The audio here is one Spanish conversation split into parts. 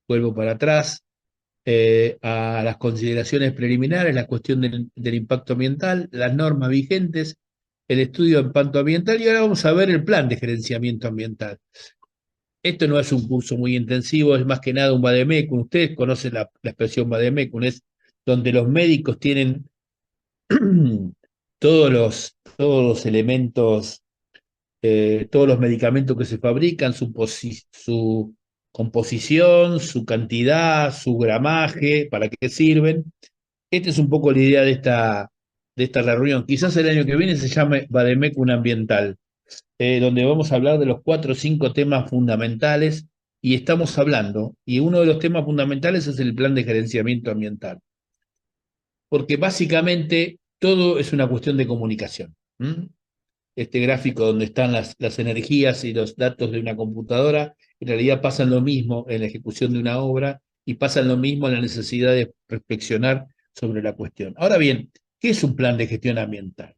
vuelvo para atrás, a las consideraciones preliminares, la cuestión del impacto ambiental, las normas vigentes, el estudio de impacto ambiental y ahora vamos a ver el plan de gerenciamiento ambiental. Esto no es un curso muy intensivo, es más que nada un vademecum. Ustedes conocen la expresión vademecum, es donde los médicos tienen todos los elementos, todos los medicamentos que se fabrican, su composición, su cantidad, su gramaje, para qué sirven. Esta es un poco la idea de esta reunión. Quizás el año que viene se llame Vademecum Ambiental, donde vamos a hablar de los 4 o 5 temas fundamentales y estamos hablando, y uno de los temas fundamentales es el plan de gerenciamiento ambiental, porque básicamente todo es una cuestión de comunicación. ¿Mm? Este gráfico donde están las energías y los datos de una computadora, en realidad pasan lo mismo en la ejecución de una obra y pasan lo mismo en la necesidad de reflexionar sobre la cuestión. Ahora bien, ¿qué es un plan de gestión ambiental?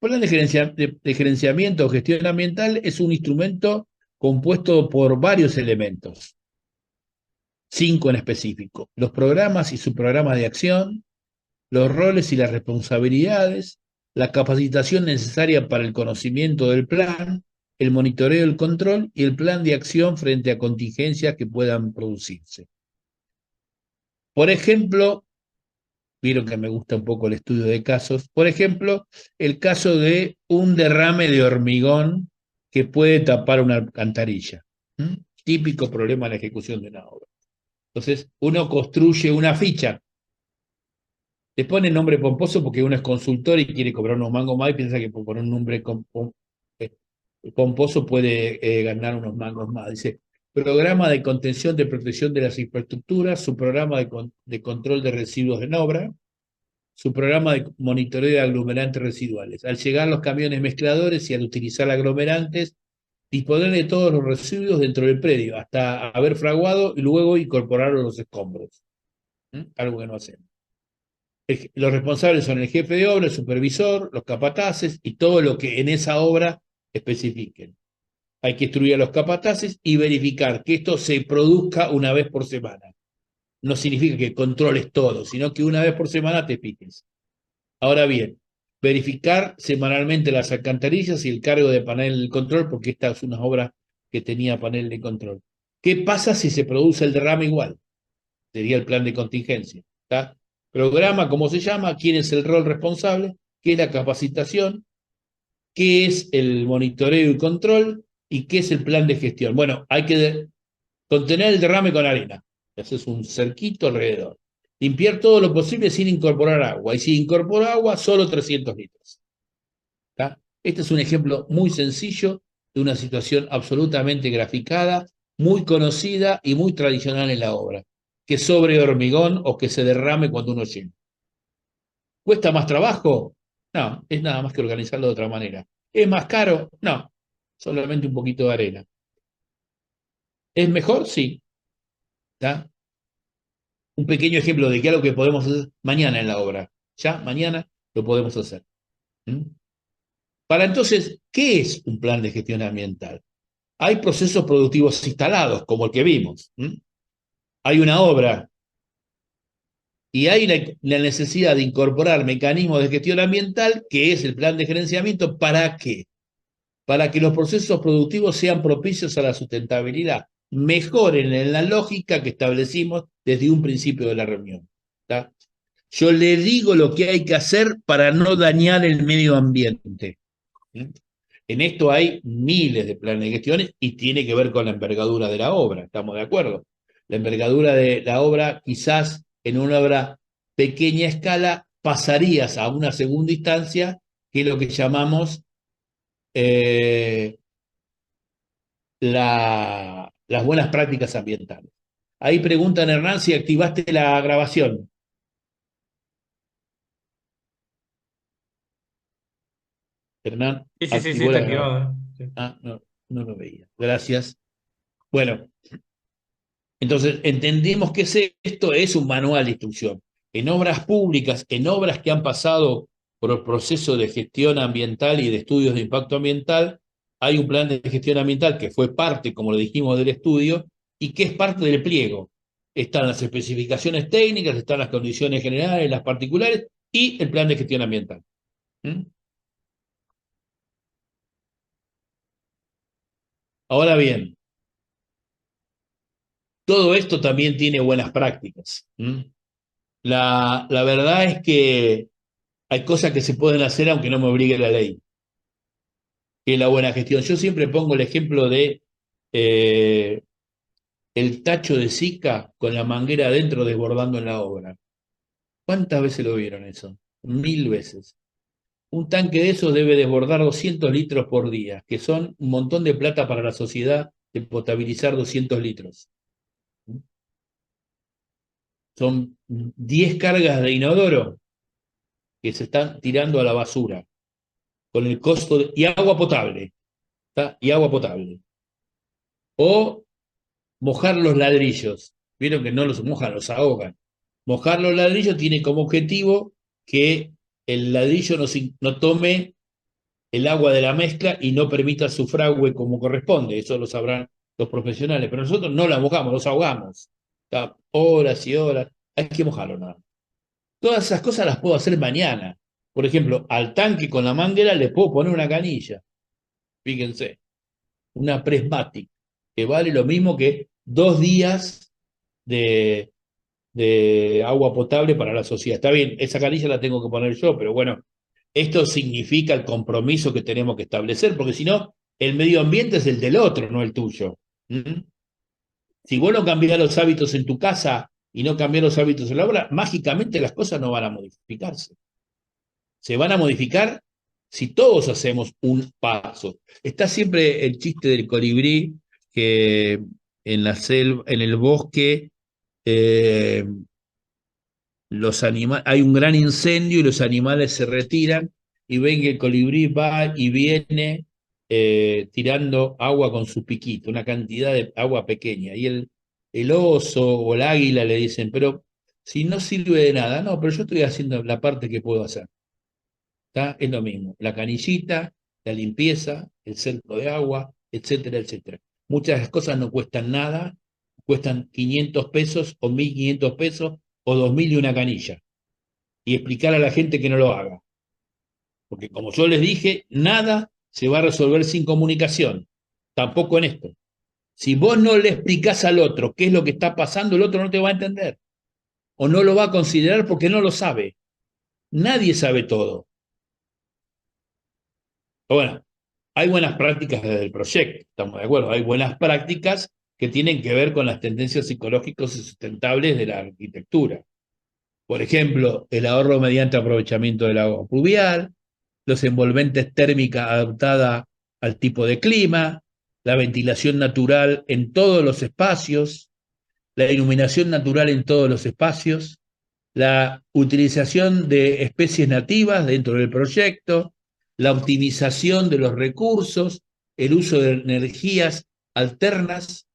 Un plan de gerenciamiento o gestión ambiental es un instrumento compuesto por varios elementos, 5 en específico: los programas y subprogramas de acción, los roles y las responsabilidades, la capacitación necesaria para el conocimiento del plan, el monitoreo y el control y el plan de acción frente a contingencias que puedan producirse. Por ejemplo, vieron que me gusta un poco el estudio de casos, por ejemplo, el caso de un derrame de hormigón que puede tapar una alcantarilla. ¿Mm? Típico problema en la ejecución de una obra. Entonces, uno construye una ficha. Le pone nombre pomposo porque uno es consultor y quiere cobrar unos mangos más y piensa que por poner un nombre eh, pomposo puede ganar unos mangos más. Dice, programa de contención de protección de las infraestructuras, su programa de control de residuos en obra, su programa de monitoreo de aglomerantes residuales. Al llegar los camiones mezcladores y al utilizar aglomerantes, disponer de todos los residuos dentro del predio, hasta haber fraguado y luego incorporarlos a los escombros. ¿Mm? Algo que no hacemos. Los responsables son el jefe de obra, el supervisor, los capataces y todo lo que en esa obra especifiquen. Hay que instruir a los capataces y verificar que esto se produzca una vez por semana. No significa que controles todo, sino que una vez por semana te fijes. Ahora bien, verificar semanalmente las alcantarillas y el cargo de panel de control, porque esta es una obra que tenía panel de control. ¿Qué pasa si se produce el derrame igual? Sería el plan de contingencia. ¿Está? Programa, ¿cómo se llama? ¿Quién es el rol responsable? ¿Qué es la capacitación? ¿Qué es el monitoreo y control? ¿Y qué es el plan de gestión? Bueno, hay que contener el derrame con arena. Haces un cerquito alrededor. Limpiar todo lo posible sin incorporar agua. Y si incorpora agua, solo 300 litros. ¿Está? Este es un ejemplo muy sencillo de una situación absolutamente graficada, muy conocida y muy tradicional en la obra. Que sobre hormigón o que se derrame cuando uno llena. ¿Cuesta más trabajo? No, es nada más que organizarlo de otra manera. ¿Es más caro? No, solamente un poquito de arena. ¿Es mejor? Sí. ¿Está? Un pequeño ejemplo de que algo que podemos hacer mañana en la obra. Ya, mañana lo podemos hacer. ¿Mm? Para entonces, ¿qué es un plan de gestión ambiental? Hay procesos productivos instalados, como el que vimos. ¿Mm? Hay una obra y hay la necesidad de incorporar mecanismos de gestión ambiental, que es el plan de gerenciamiento. ¿Para qué? Para que los procesos productivos sean propicios a la sustentabilidad, mejoren en la lógica que establecimos desde un principio de la reunión. ¿Está? Yo le digo lo que hay que hacer para no dañar el medio ambiente. ¿Sí? En esto hay miles de planes de gestiones y tiene que ver con la envergadura de la obra, ¿estamos de acuerdo? La envergadura de la obra, quizás en una obra pequeña escala, pasarías a una segunda instancia, que es lo que llamamos eh, las buenas prácticas ambientales. Ahí preguntan, Hernán, si activaste la grabación. Hernán Sí, sí, sí, sí, activó está la grabación. activado. Sí. Ah, no, no lo veía. Gracias. Bueno, entonces entendimos que esto es un manual de instrucción. En obras públicas, en obras que han pasado por el proceso de gestión ambiental y de estudios de impacto ambiental, hay un plan de gestión ambiental que fue parte, como lo dijimos, del estudio, y que es parte del pliego. Están las especificaciones técnicas, están las condiciones generales, las particulares y el plan de gestión ambiental. ¿Mm? Ahora bien, todo esto también tiene buenas prácticas. ¿Mm? La verdad es que hay cosas que se pueden hacer aunque no me obligue la ley, que es la buena gestión. Yo siempre pongo el ejemplo de eh, el tacho de Sica con la manguera adentro desbordando en la obra. ¿Cuántas veces lo vieron eso? 1000 veces. Un tanque de esos debe desbordar 200 litros por día, que son un montón de plata para la sociedad de potabilizar 200 litros. Son 10 cargas de inodoro que se están tirando a la basura, con el costo y agua potable, ¿tá? Y agua potable. O mojar los ladrillos. Vieron que no los mojan, los ahogan. Mojar los ladrillos tiene como objetivo que el ladrillo no tome el agua de la mezcla y no permita su fragüe como corresponde. Eso lo sabrán los profesionales. Pero nosotros no la mojamos, los ahogamos. ¿Tá? Horas y horas. Hay que mojarlo nada. Todas esas cosas las puedo hacer mañana. Por ejemplo, al tanque con la manguera le puedo poner una canilla. Fíjense, una Prismatic, que vale lo mismo que 2 días de, de agua potable para la sociedad. Está bien, esa canilla la tengo que poner yo, pero bueno, esto significa el compromiso que tenemos que establecer, porque si no, el medio ambiente es el del otro, no el tuyo. ¿Mm? Si vos no cambiás los hábitos en tu casa y no cambiás los hábitos en la obra, mágicamente las cosas no van a modificarse. Se van a modificar si todos hacemos un paso. Está siempre el chiste del colibrí que en la selva, en el bosque, eh, hay un gran incendio y los animales se retiran y ven que el colibrí va y viene tirando agua con su piquito, una cantidad de agua pequeña. Y el oso o el águila le dicen, pero si no sirve de nada, no, pero yo estoy haciendo la parte que puedo hacer. ¿Tá? Es lo mismo, la canillita, la limpieza, el cerco de agua, etcétera, etcétera. Muchas de las cosas no cuestan nada, cuestan 500 pesos o 1500 pesos o 2000 y una canilla. Y explicar a la gente que no lo haga. Porque como yo les dije, nada se va a resolver sin comunicación, tampoco en esto. Si vos no le explicás al otro qué es lo que está pasando, el otro no te va a entender o no lo va a considerar porque no lo sabe. Nadie sabe todo. Bueno, hay buenas prácticas desde el proyecto, estamos de acuerdo. Hay buenas prácticas que tienen que ver con las tendencias psicológicas y sustentables de la arquitectura. Por ejemplo, el ahorro mediante aprovechamiento del agua pluvial, los envolventes térmicas adaptada al tipo de clima, la ventilación natural en todos los espacios, la iluminación natural en todos los espacios, la utilización de especies nativas dentro del proyecto, la optimización de los recursos, el uso de energías alternas,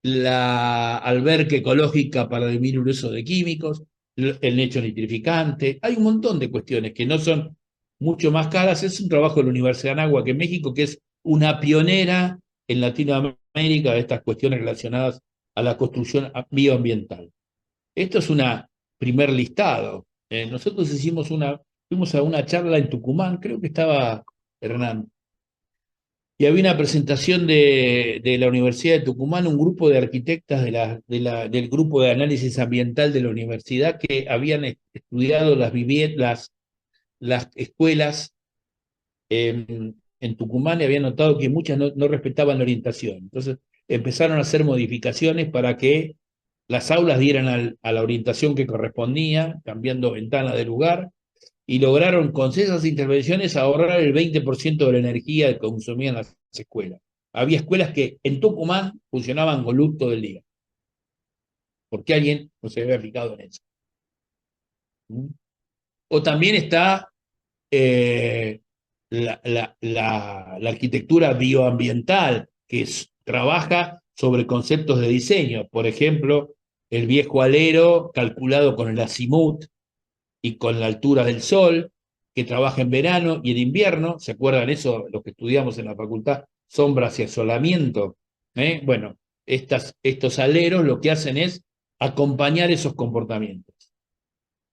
la alberca ecológica para disminuir el uso de químicos, el lecho nitrificante. Hay un montón de cuestiones que no son mucho más caras. Es un trabajo de la Universidad de Anáhuac en México, que es una pionera en Latinoamérica de estas cuestiones relacionadas a la construcción bioambiental. Esto es una primer listado. Nosotros fuimos a una charla en Tucumán, creo que estaba Hernán, y había una presentación de la Universidad de Tucumán, un grupo de arquitectas del grupo de análisis ambiental de la universidad que habían estudiado las escuelas en Tucumán y habían notado que muchas no respetaban la orientación. Entonces empezaron a hacer modificaciones para que las aulas dieran a la orientación que correspondía, cambiando ventana de lugar, y lograron con esas intervenciones ahorrar el 20% de la energía que consumían las escuelas. Había escuelas que en Tucumán funcionaban con luz todo el día, porque alguien no se había aplicado en eso. O también está eh, la arquitectura bioambiental, que trabaja sobre conceptos de diseño. Por ejemplo, el viejo alero calculado con el azimut y con la altura del sol, que trabaja en verano y en invierno. ¿Se acuerdan eso, lo que estudiamos en la facultad? Sombras y asolamiento. Bueno, estos aleros lo que hacen es acompañar esos comportamientos.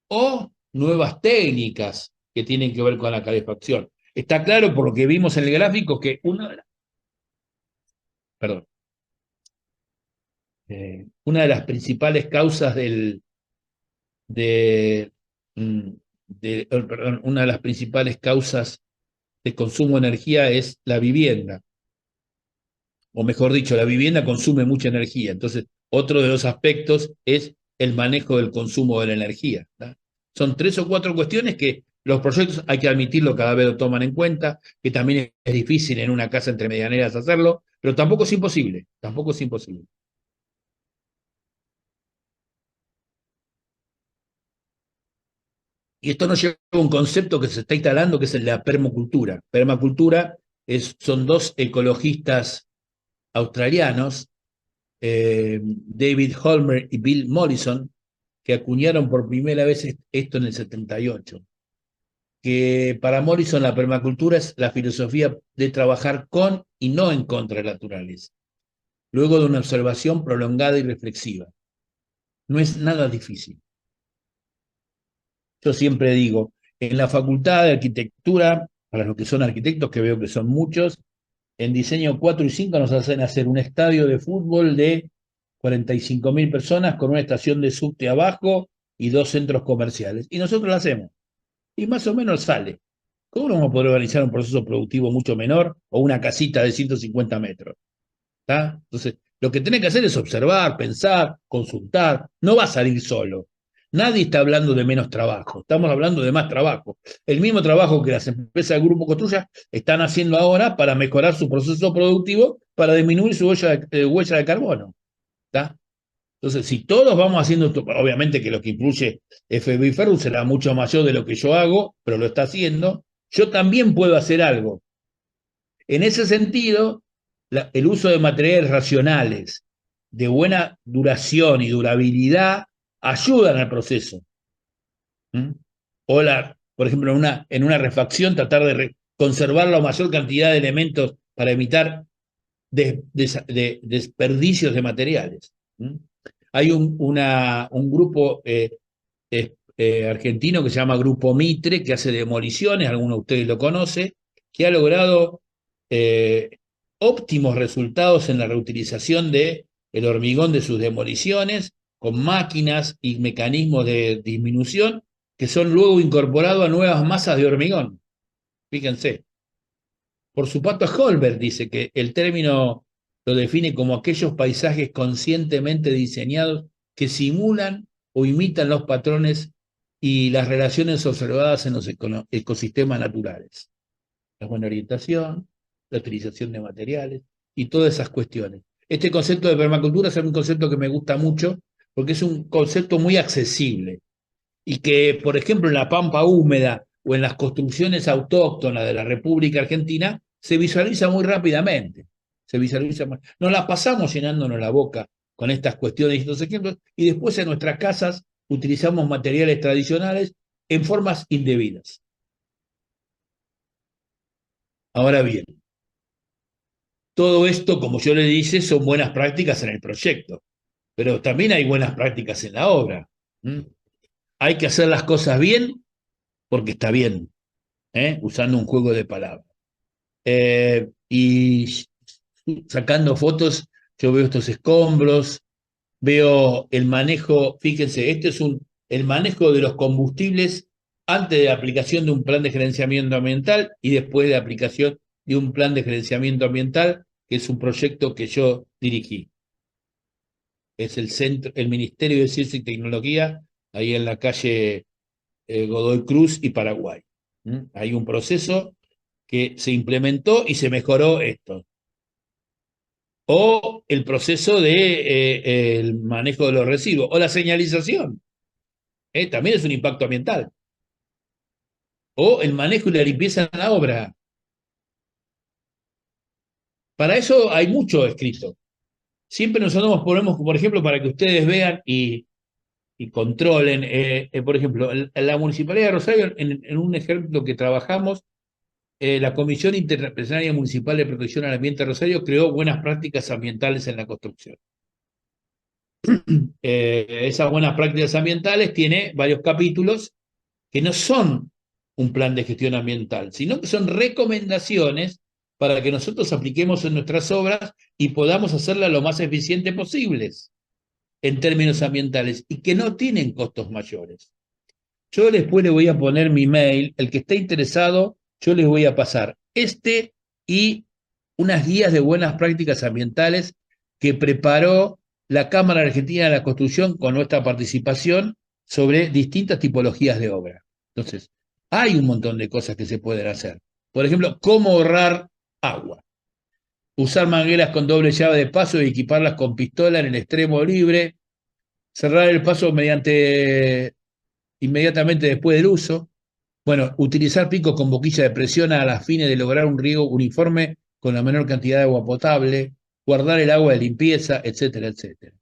O nuevas técnicas que tienen que ver con la calefacción. Está claro por lo que vimos en el gráfico que perdón, una de las principales causas de, mm, perdón, una de las principales causas de consumo de energía es la vivienda, o mejor dicho, la vivienda consume mucha energía. Entonces, otro de los aspectos es el manejo del consumo de la energía, ¿tá? Son 3 o 4 cuestiones que los proyectos, hay que admitirlo, cada vez lo toman en cuenta, que también es difícil en una casa entre medianeras hacerlo, pero tampoco es imposible, tampoco es imposible. Y esto nos lleva a un concepto que se está instalando, que es el de la permacultura. Permacultura son 2 ecologistas australianos, David Holmer y Bill Mollison, que acuñaron por primera vez esto en el 78. Que para Morrison la permacultura es la filosofía de trabajar con y no en contra de la naturaleza, luego de una observación prolongada y reflexiva. No es nada difícil. Yo siempre digo, en la facultad de arquitectura, para los que son arquitectos, que veo que son muchos, en diseño 4 y 5 nos hacen hacer un estadio de fútbol de 45.000 personas con una estación de subte abajo y 2 centros comerciales. Y nosotros lo hacemos. Y más o menos sale. ¿Cómo no vamos a poder organizar un proceso productivo mucho menor o una casita de 150 metros? ¿Tá? Entonces, lo que tenés que hacer es observar, pensar, consultar. No va a salir solo. Nadie está hablando de menos trabajo, estamos hablando de más trabajo. El mismo trabajo que las empresas del Grupo Construya están haciendo ahora para mejorar su proceso productivo, para disminuir su huella de carbono. ¿Tá? Entonces, si todos vamos haciendo esto, obviamente que lo que incluye FBI Ferro será mucho mayor de lo que yo hago, pero lo está haciendo, yo también puedo hacer algo. En ese sentido, el uso de materiales racionales de buena duración y durabilidad ayudan al proceso. ¿Mm? O por ejemplo, en una refacción tratar de conservar la mayor cantidad de elementos para evitar desperdicios de materiales. ¿Mm? Hay un grupo argentino que se llama Grupo Mitre, que hace demoliciones, alguno de ustedes lo conoce, que ha logrado eh, óptimos resultados en la reutilización del hormigón de sus demoliciones, con máquinas y mecanismos de disminución que son luego incorporados a nuevas masas de hormigón. Fíjense. Por su parte, Holberg dice que el término lo define como aquellos paisajes conscientemente diseñados que simulan o imitan los patrones y las relaciones observadas en los ecosistemas naturales. La buena orientación, la utilización de materiales y todas esas cuestiones. Este concepto de permacultura es un concepto que me gusta mucho porque es un concepto muy accesible y que, por ejemplo, en la pampa húmeda o en las construcciones autóctonas de la República Argentina, se visualiza muy rápidamente. Nos la pasamos llenándonos la boca con estas cuestiones y estos ejemplos, y después en nuestras casas utilizamos materiales tradicionales en formas indebidas. Ahora bien, todo esto, como yo le dije, son buenas prácticas en el proyecto, pero también hay buenas prácticas en la obra. ¿Mm? Hay que hacer las cosas bien porque está bien, usando un juego de palabras. Y sacando fotos, yo veo estos escombros, veo el manejo, fíjense, el manejo de los combustibles antes de la aplicación de un plan de gerenciamiento ambiental y después de la aplicación de un plan de gerenciamiento ambiental, que es un proyecto que yo dirigí. Es el Ministerio de Ciencia y Tecnología, ahí en la calle Godoy Cruz y Paraguay. Hay un proceso que se implementó y se mejoró esto. O el proceso de el manejo de los residuos, o la señalización, también es un impacto ambiental. O el manejo y la limpieza en la obra. Para eso hay mucho escrito. Siempre nosotros ponemos, por ejemplo, para que ustedes vean y controlen, por ejemplo, la Municipalidad de Rosario, en un ejemplo que trabajamos, la Comisión Interrepresionaria Municipal de Protección al Ambiente de Rosario creó buenas prácticas ambientales en la construcción. Esas buenas prácticas ambientales tiene varios capítulos que no son un plan de gestión ambiental, sino que son recomendaciones para que nosotros apliquemos en nuestras obras y podamos hacerlas lo más eficiente posibles en términos ambientales y que no tienen costos mayores. Yo después le voy a poner mi mail, el que esté interesado, yo les voy a pasar y unas guías de buenas prácticas ambientales que preparó la Cámara Argentina de la Construcción con nuestra participación sobre distintas tipologías de obra. Entonces, hay un montón de cosas que se pueden hacer. Por ejemplo, cómo ahorrar agua. Usar mangueras con doble llave de paso y equiparlas con pistola en el extremo libre. Cerrar el paso inmediatamente después del uso. Bueno, utilizar picos con boquilla de presión a las fines de lograr un riego uniforme con la menor cantidad de agua potable, guardar el agua de limpieza, etcétera, etcétera.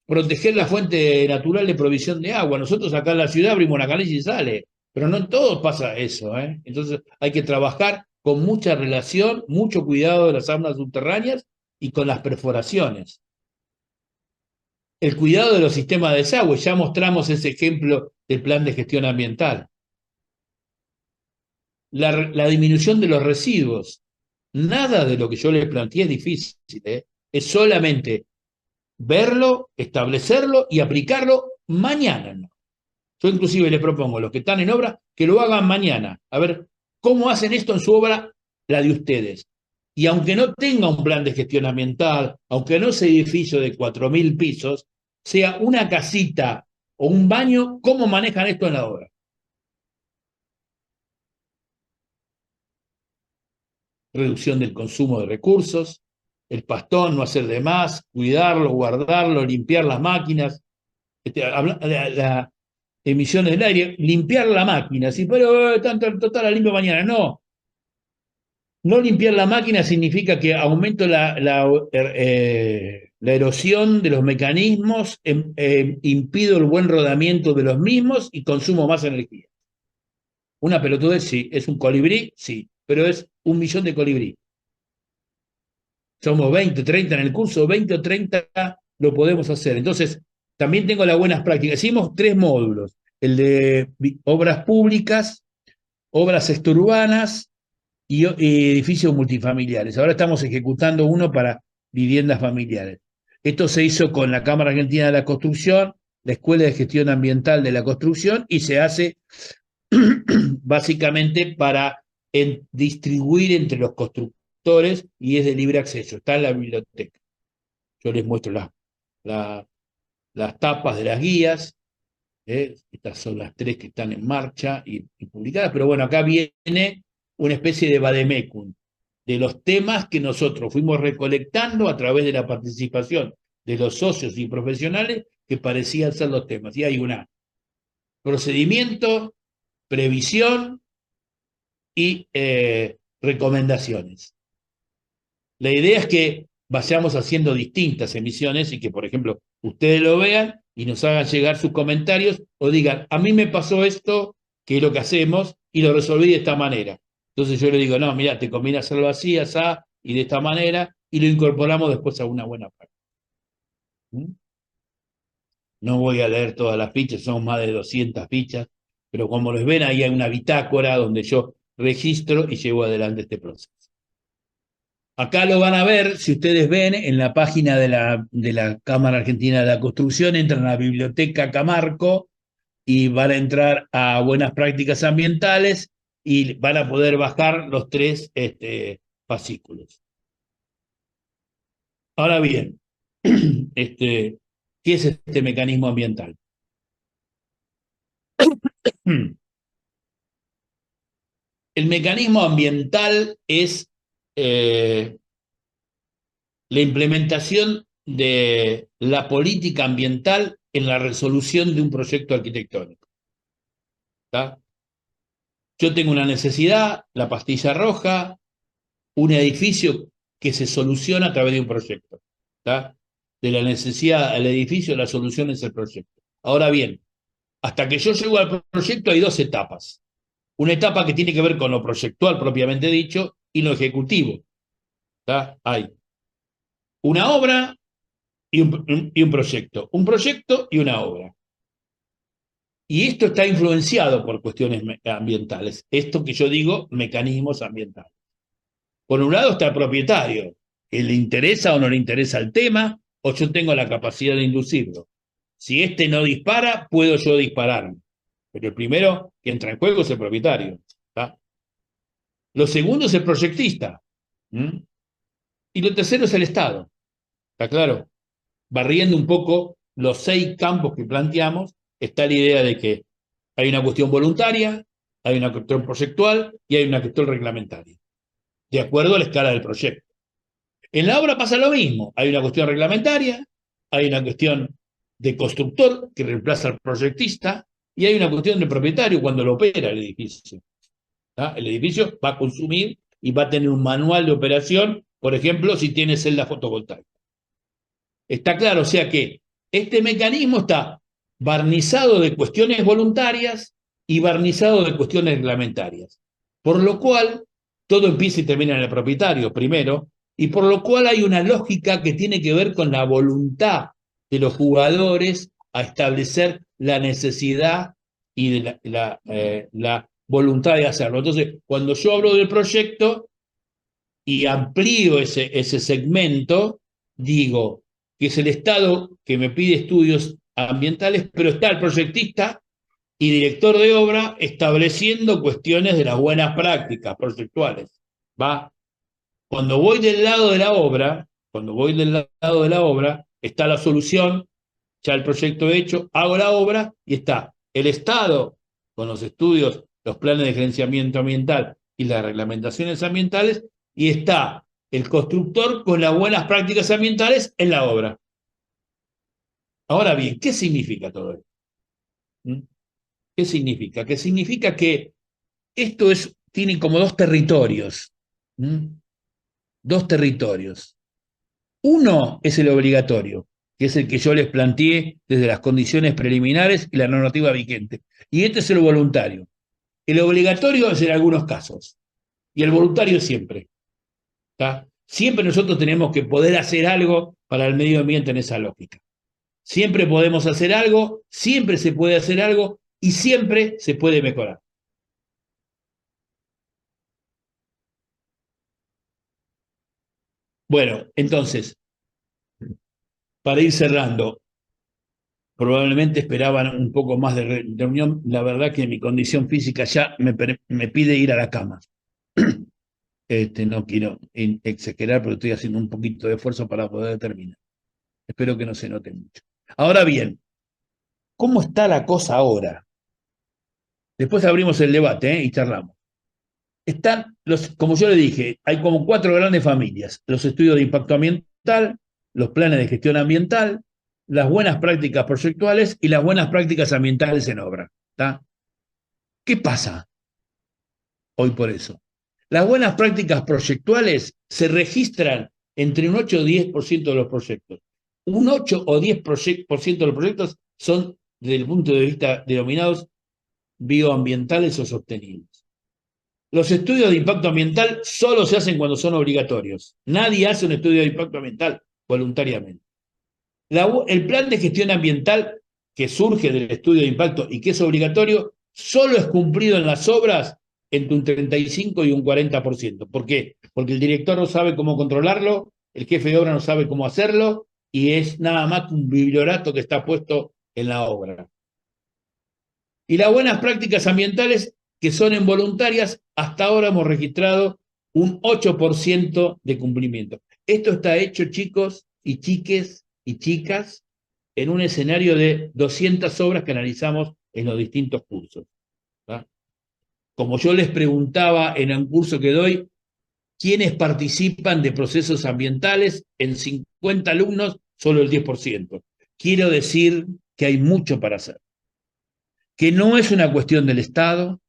Proteger la fuente natural de provisión de agua. Nosotros acá en la ciudad abrimos una canilla y sale, pero no en todos pasa eso, ¿eh? Entonces hay que trabajar con mucha relación, mucho cuidado de las aulas subterráneas y con las perforaciones. El cuidado de los sistemas de desagüe, ya mostramos ese ejemplo del plan de gestión ambiental. La disminución de los residuos. Nada de lo que yo les planteé es difícil, ¿eh? Es solamente verlo, establecerlo y aplicarlo mañana, ¿no? Yo inclusive les propongo a los que están en obra que lo hagan mañana. A ver, ¿cómo hacen esto en su obra, la de ustedes? Y aunque no tenga un plan de gestión ambiental, aunque no sea edificio de 4.000 pisos, sea una casita o un baño, ¿cómo manejan esto en la obra? Reducción del consumo de recursos, el pastón, no hacer de más, cuidarlo, guardarlo, limpiar las máquinas, la emisiones del aire, limpiar la máquina. Si, pero tanto total la limpio mañana. No, no limpiar la máquina significa que aumento la erosión de los mecanismos, impido el buen rodamiento de los mismos y consumo más energía. Una pelotudez, sí. ¿Es un colibrí? Sí. Pero es 1.000.000 de colibrí. Somos 20, 30 en el curso, 20 o 30 lo podemos hacer. Entonces, también tengo las buenas prácticas. Hicimos 3 módulos. El de obras públicas, obras extraurbanas y edificios multifamiliares. Ahora estamos ejecutando uno para viviendas familiares. Esto se hizo con la Cámara Argentina de la Construcción, la Escuela de Gestión Ambiental de la Construcción, y se hace básicamente para distribuir entre los constructores y es de libre acceso. Está en la biblioteca. Yo les muestro las tapas de las guías. Estas son las 3 que están en marcha y publicadas, pero bueno, acá viene una especie de vademecum de los temas que nosotros fuimos recolectando a través de la participación de los socios y profesionales que parecían ser los temas. Y hay una procedimiento, previsión y recomendaciones. La idea es que vayamos haciendo distintas emisiones y que, por ejemplo, ustedes lo vean y nos hagan llegar sus comentarios o digan, a mí me pasó esto, que es lo que hacemos, y lo resolví de esta manera. Entonces yo le digo, no, mira, te conviene hacerlo así, así, y de esta manera, y lo incorporamos después a una buena parte. ¿Mm? No voy a leer todas las fichas, son más de 200 fichas, pero como les ven, ahí hay una bitácora donde yo registro y llevo adelante este proceso. Acá lo van a ver, si ustedes ven, en la página de la Cámara Argentina de la Construcción, entran a la Biblioteca Camarco y van a entrar a Buenas Prácticas Ambientales y van a poder bajar los 3 fascículos. Ahora bien, ¿qué es este mecanismo ambiental? El mecanismo ambiental es la implementación de la política ambiental en la resolución de un proyecto arquitectónico. ¿Tá? Yo tengo una necesidad, la pastilla roja, un edificio que se soluciona a través de un proyecto. ¿Tá? De la necesidad al edificio, la solución es el proyecto. Ahora bien, hasta que yo llego al proyecto hay 2 etapas. una etapa que tiene que ver con lo proyectual propiamente dicho y lo ejecutivo. ¿Tá? Hay una obra y un proyecto y una obra. Y esto está influenciado por cuestiones ambientales. Esto que yo digo, mecanismos ambientales. Por un lado está el propietario, que le interesa o no le interesa el tema, o yo tengo la capacidad de inducirlo. Si este no dispara, puedo yo dispararme. Pero el primero que entra en juego es el propietario. ¿Tá? Lo segundo es el proyectista. ¿Mm? Y lo tercero es el Estado. ¿Está claro? Barriendo un poco los 6 campos que planteamos, está la idea de que hay una cuestión voluntaria, hay una cuestión proyectual y hay una cuestión reglamentaria, de acuerdo a la escala del proyecto. En la obra pasa lo mismo, hay una cuestión reglamentaria, hay una cuestión de constructor que reemplaza al proyectista y hay una cuestión de propietario cuando lo opera el edificio. ¿Ah? El edificio va a consumir y va a tener un manual de operación, por ejemplo, si tiene celda fotovoltaica. Está claro, o sea que este mecanismo está barnizado de cuestiones voluntarias y barnizado de cuestiones reglamentarias. Por lo cual, todo empieza y termina en el propietario primero, y por lo cual hay una lógica que tiene que ver con la voluntad de los jugadores a establecer la necesidad y de la voluntad de hacerlo. Entonces, cuando yo hablo del proyecto y amplío ese segmento, digo que es el Estado que me pide estudios ambientales, pero está el proyectista y director de obra estableciendo cuestiones de las buenas prácticas proyectuales. ¿Va? Cuando voy del lado de la obra, está la solución, ya el proyecto hecho, hago la obra y está el Estado con los estudios, los planes de gerenciamiento ambiental y las reglamentaciones ambientales, y está el constructor con las buenas prácticas ambientales en la obra. Ahora bien, ¿qué significa todo esto? ¿Mm? ¿Qué significa? Que significa que esto tiene como dos territorios. ¿Mm? Dos territorios. Uno es el obligatorio, que es el que yo les planteé desde las condiciones preliminares y la normativa vigente. Y este es el voluntario. El obligatorio es en algunos casos y el voluntario siempre. ¿Tá? Siempre nosotros tenemos que poder hacer algo para el medio ambiente en esa lógica. Siempre podemos hacer algo, siempre se puede hacer algo y siempre se puede mejorar. Bueno, entonces, para ir cerrando, probablemente esperaban un poco más de reunión. La verdad que mi condición física ya me pide ir a la cama. No quiero exagerar, pero estoy haciendo un poquito de esfuerzo para poder terminar. Espero que no se note mucho. Ahora bien, ¿cómo está la cosa ahora? Después abrimos el debate, y charlamos. Están como yo le dije, hay como 4 grandes familias: los estudios de impacto ambiental, los planes de gestión ambiental, las buenas prácticas proyectuales y las buenas prácticas ambientales en obra. ¿Tá? ¿Qué pasa hoy por eso? Las buenas prácticas proyectuales se registran entre un 8 o 10% de los proyectos. Un 8 o 10% de los proyectos son, desde el punto de vista denominados bioambientales o sostenibles. Los estudios de impacto ambiental solo se hacen cuando son obligatorios. Nadie hace un estudio de impacto ambiental voluntariamente. El plan de gestión ambiental que surge del estudio de impacto y que es obligatorio, solo es cumplido en las obras entre un 35 y un 40%. ¿Por qué? Porque el director no sabe cómo controlarlo, el jefe de obra no sabe cómo hacerlo, y es nada más que un bibliorato que está puesto en la obra. Y las buenas prácticas ambientales que son involuntarias, hasta ahora hemos registrado un 8% de cumplimiento. Esto está hecho, chicos y chiques y chicas, en un escenario de 200 obras que analizamos en los distintos cursos. ¿Tá? Como yo les preguntaba en un curso que doy, ¿quiénes participan de procesos ambientales? En 50 alumnos, solo el 10%. Quiero decir que hay mucho para hacer. Que no es una cuestión del Estado,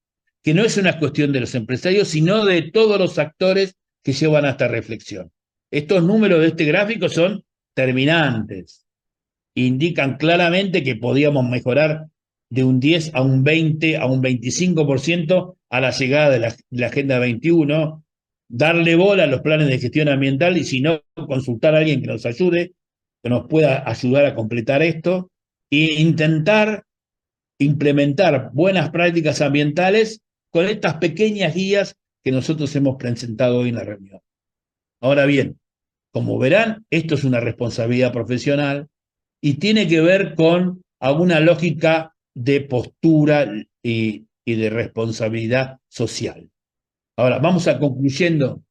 que no es una cuestión de los empresarios, sino de todos los actores que llevan a esta reflexión. Estos números de este gráfico son terminantes. Indican claramente que podíamos mejorar de un 10 a un 20, a un 25% a la llegada de la Agenda 21, darle bola a los planes de gestión ambiental y si no, consultar a alguien que nos ayude, que nos pueda ayudar a completar esto, e intentar implementar buenas prácticas ambientales con estas pequeñas guías que nosotros hemos presentado hoy en la reunión. Ahora bien, como verán, esto es una responsabilidad profesional y tiene que ver con alguna lógica de postura y de responsabilidad social. Ahora, vamos a concluyendo